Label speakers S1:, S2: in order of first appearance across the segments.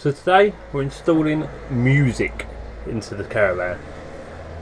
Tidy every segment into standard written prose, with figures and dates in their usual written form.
S1: So today we're installing music into the caravan.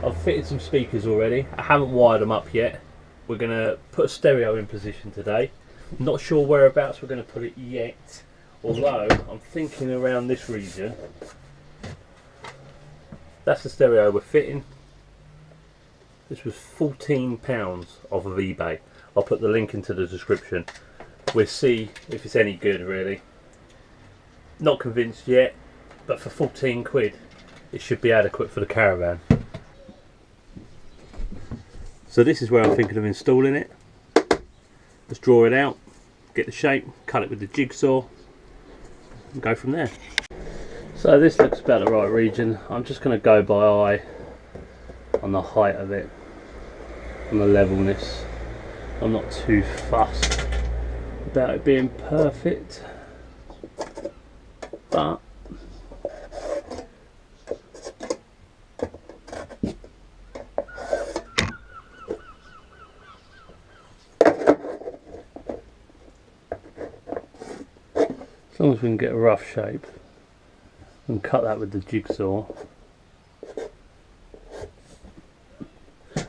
S1: I've fitted some speakers already. I haven't wired them up yet. We're going to put a stereo in position today. Not sure whereabouts we're going to put it yet, although I'm thinking around this region. That's the stereo we're fitting. This was £14 off of eBay. I'll put the link into the description. We'll see if it's any good, really. Not convinced yet, but for 14 quid it should be adequate for the caravan. So this is where I'm thinking of installing it. Let's draw it out, get the shape, cut it with the jigsaw and go from there. So this looks about the right region. I'm just going to go by eye on the height of it, on the levelness. I'm not too fussed about it being perfect, but as long as we can get a rough shape and cut that with the jigsaw.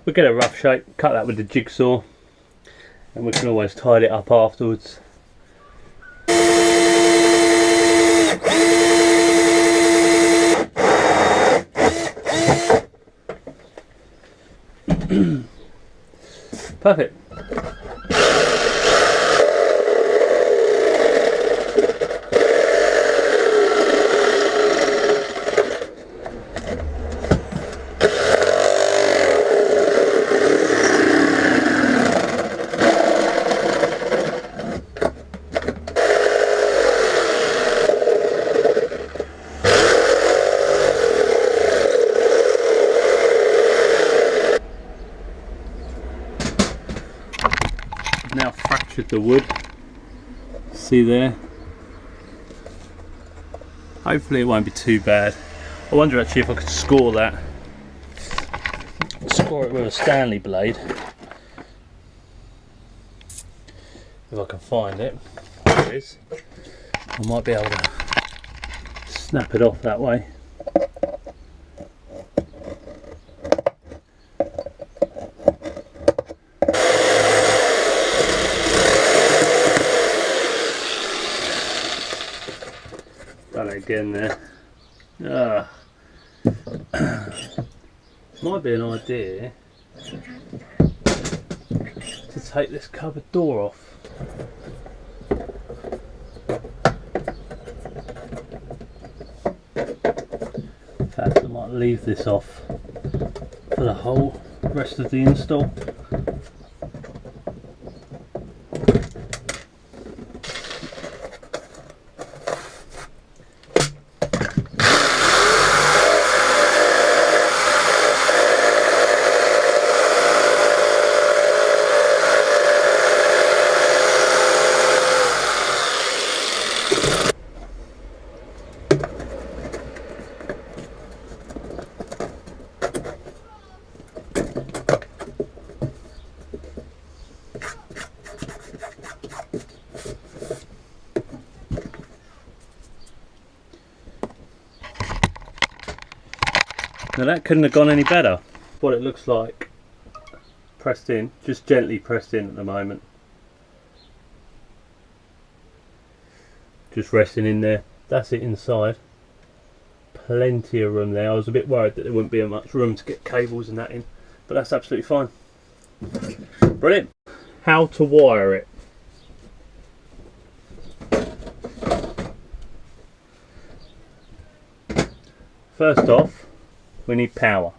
S1: We'll get a rough shape, cut that with the jigsaw, and we can always tidy it up afterwards. Perfect. Now fractured the wood, see there. Hopefully it won't be too bad. I wonder actually if I could score that, score it with a Stanley blade, if I can find it. There it is. I might be able to snap it off that way. Done it again there. Might be an idea to take this cupboard door off. In fact, I might leave this off for the whole rest of the install. Now that couldn't have gone any better. What it looks like pressed in, just gently pressed in at the moment. Just resting in there. That's it inside. Plenty of room there. I was a bit worried that there wouldn't be much room to get cables and that in, but that's absolutely fine. Brilliant. How to wire it. First off, we need power.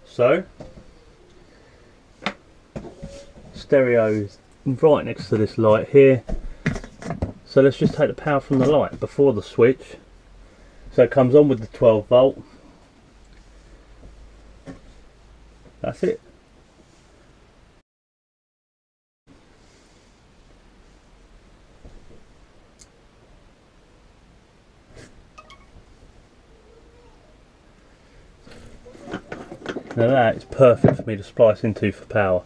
S1: So stereo is right next to this light here, so let's just take the power from the light before the switch. So it comes on with the 12 volt. That's it. Now that is perfect for me to splice into for power.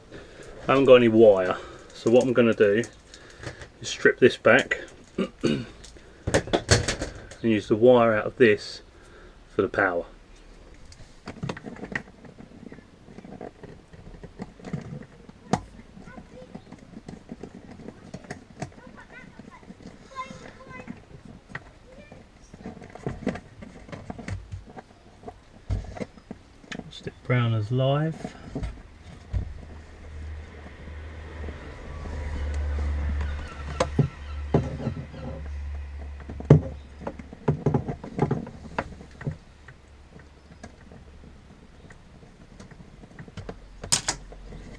S1: I haven't got any wire, so what I'm going to do is strip this back and and use the wire out of this for the power. Stick brown as live.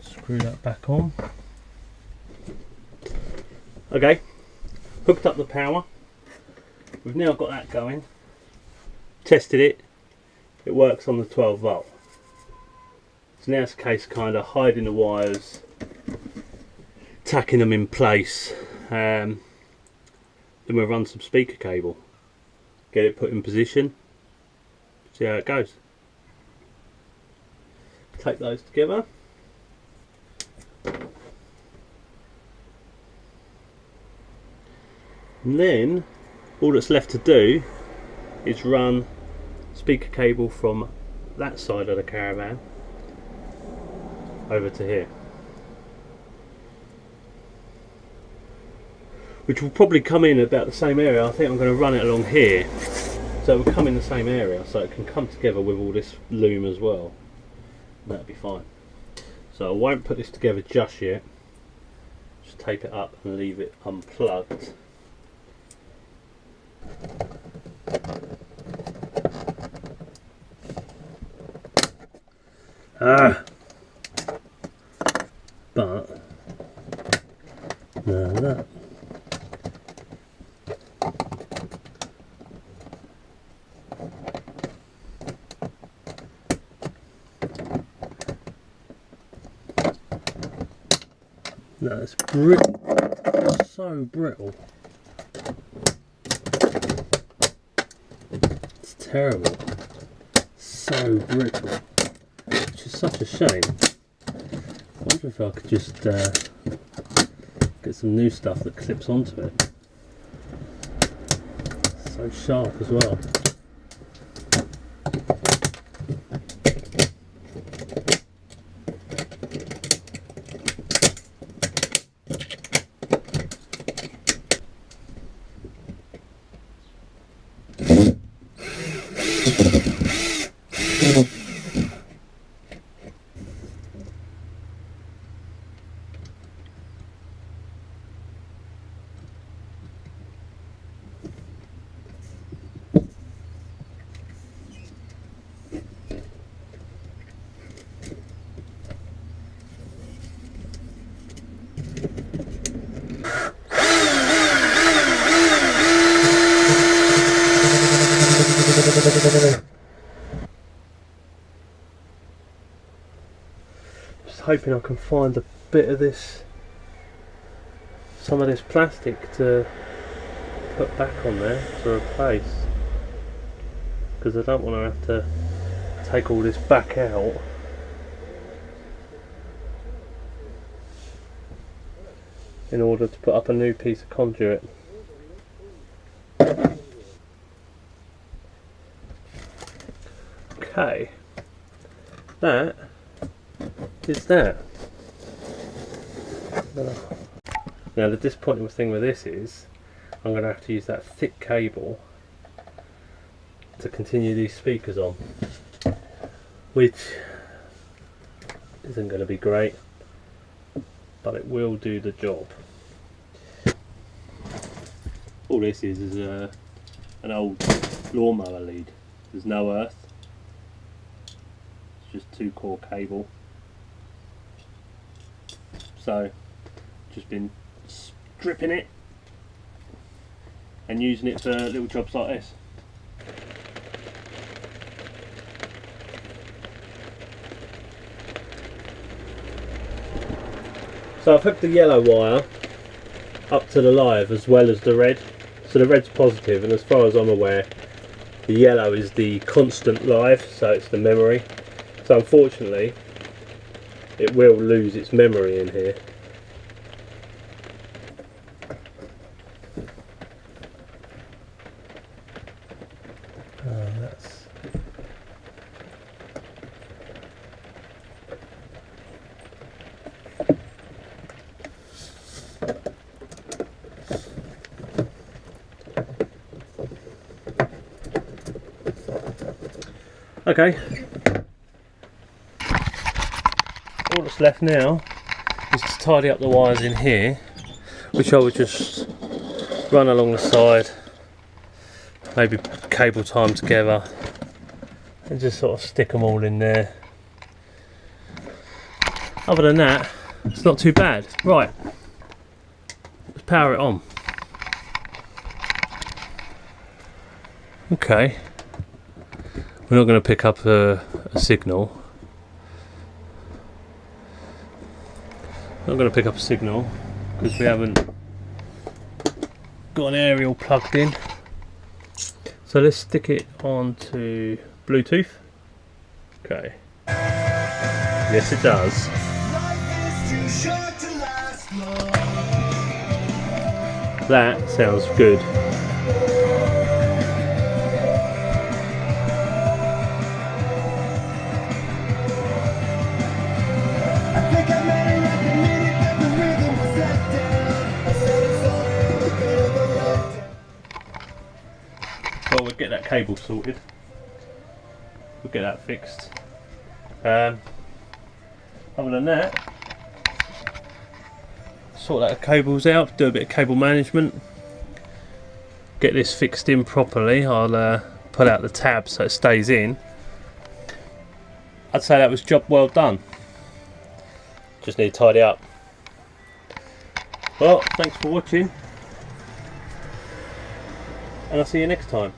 S1: Screw that back on. Okay, hooked up the power. We've now got that going. Tested it. It works on the 12 volt. So now it's a case of kind of hiding the wires, tacking them in place. Then we'll run some speaker cable, get it put in position, see how it goes. Take those together. And then all that's left to do is run speaker cable from that side of the caravan over to here, which will probably come in about the same area. I think I'm going to run it along here, so it will come in the same area, so it can come together with all this loom as well. That'll be fine. So I won't put this together just yet, just tape it up and leave it unplugged. But no, that. No, it's brittle. It's so brittle. It's terrible. So brittle. Which is such a shame. I wonder if I could just get some new stuff that clips onto it. So sharp as well. Just hoping I can find a bit of this, some of this plastic to put back on there to replace, because I don't want to have to take all this back out in order to put up a new piece of conduit. Okay, that is that. Now the disappointing thing with this is I'm going to have to use that thick cable to continue these speakers on, which isn't going to be great, but it will do the job. All this is an old lawnmower lead. There's no earth. Just 2-core cable. So just been stripping it and using it for little jobs like this. So I've hooked the yellow wire up to the live as well as the red. So the red's positive, and as far as I'm aware the yellow is the constant live, so it's the memory. So unfortunately it will lose its memory in here. that's okay. All that's left now is to tidy up the wires in here, which I would just run along the side, maybe cable tie them together and just sort of stick them all in there. Other than that, it's not too bad. Right, let's power it on. Okay, we're not going to pick up a signal. Not going to pick up a signal because we haven't got an aerial plugged in. So let's stick it onto Bluetooth. Okay. Yes, it does. That sounds good. Well, we'll get that cable sorted. We'll get that fixed. Other than that, sort that cables out, do a bit of cable management, get this fixed in properly. I'll pull out the tab so it stays in. I'd say that was job well done. Just need to tidy up. Well, thanks for watching, and I'll see you next time.